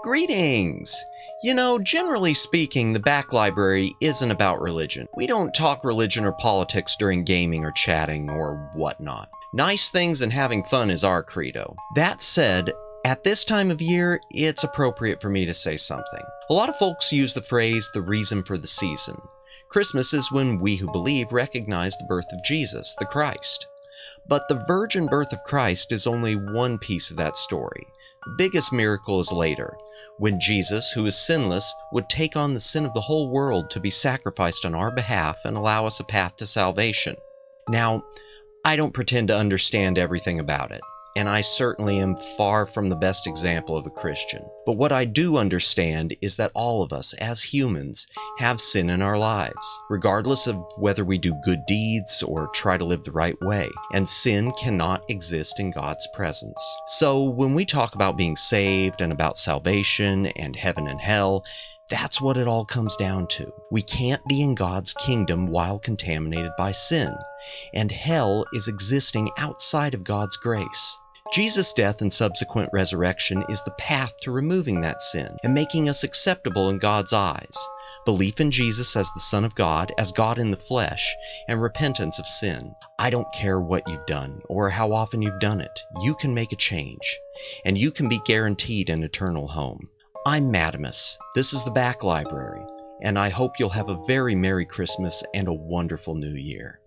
Greetings! Generally speaking, the back library isn't about religion. We don't talk religion or politics during gaming or chatting or whatnot. Nice things and having fun is our credo. That said, at this time of year, it's appropriate for me to say something. A lot of folks use the phrase, the reason for the season. Christmas is when we who believe recognize the birth of Jesus, the Christ. But the virgin birth of Christ is only one piece of that story. The biggest miracle is later, when Jesus, who is sinless, would take on the sin of the whole world to be sacrificed on our behalf and allow us a path to salvation. Now, I don't pretend to understand everything about it, and I certainly am far from the best example of a Christian. But what I do understand is that all of us, as humans, have sin in our lives, regardless of whether we do good deeds or try to live the right way, and sin cannot exist in God's presence. So when we talk about being saved and about salvation and heaven and hell, that's what it all comes down to. We can't be in God's kingdom while contaminated by sin, and hell is existing outside of God's grace. Jesus' death and subsequent resurrection is the path to removing that sin and making us acceptable in God's eyes. Belief in Jesus as the Son of God, as God in the flesh, and repentance of sin. I don't care what you've done or how often you've done it. You can make a change, and you can be guaranteed an eternal home. I'm Madamus. This is the Back Library, and I hope you'll have a very Merry Christmas and a wonderful New Year.